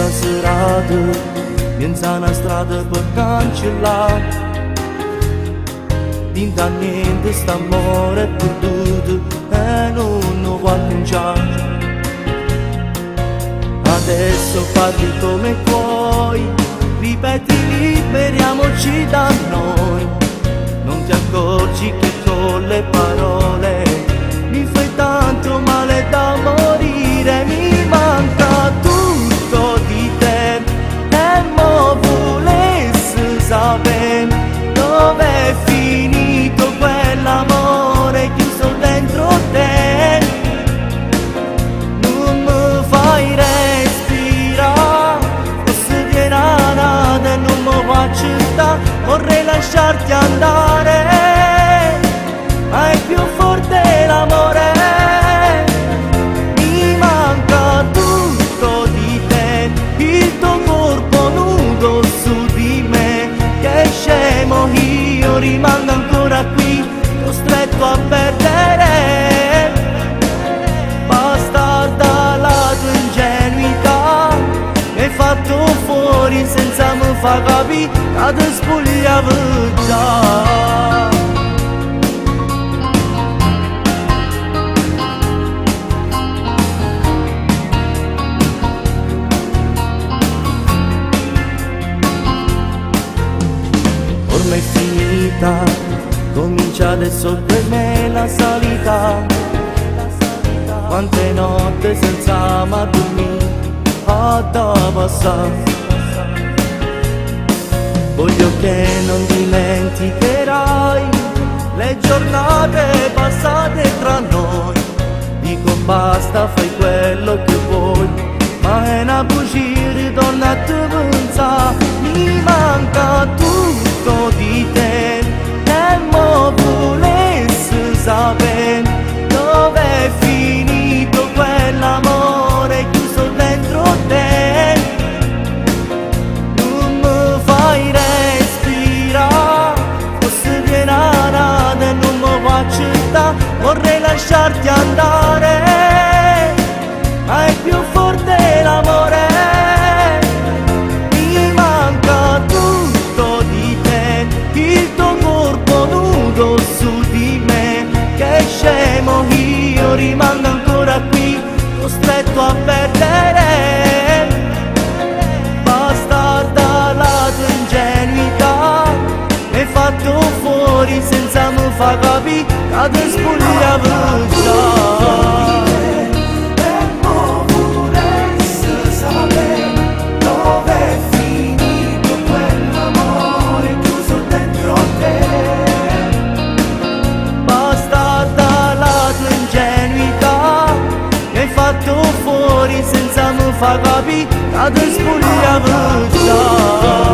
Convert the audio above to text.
sta serata, pensa una strada per cancellare. Dinta niente st'amore perduto e non può cominciare. Adesso parli come puoi, ripeti liberiamoci da noi. Non ti accorgi che con le parole mi fai tanto male da morire. Mi manca tutto di te e mo volessi sapere dove è finito quell'amore chiuso dentro te. Non mi fai respirare, se viene nada e non mi faccio sta, vorrei lasciarti andare, ma è più forte l'amore. Mi manca tutto di te, il tuo corpo nudo su di me, che scemo io rimango ancora qui, costretto a perdere. Bastarda la tua ingenuità, mi hai fatto fuori senza mi fa capire che ti spogliavo già. Ormai è finita, comincia adesso per me la salita. Quante notti senza mai dormire ho da passare. Voglio che non dimenticherai le giornate passate tra noi. Dico basta, fai quello che vuoi, ma è una bugia, ritorna a te pensare. Mi manca tutto di te e mo volessi sapere dove è finito quell'amore chiuso dentro te. Non mi fai respirare, forse viene nada e non mi faccio sta, vorrei lasciarti andare, ma è più forte l'amore. Mi manca tutto di te, il tuo corpo nudo su di me, che scemo io rimango ancora qui, costretto a perdere. Bastarda la tua ingenuità, mi hai fatto fuori senza mi fa capire che ti spogliavo già. Fatto fuori senza mi fa capire che ti spogliavo già.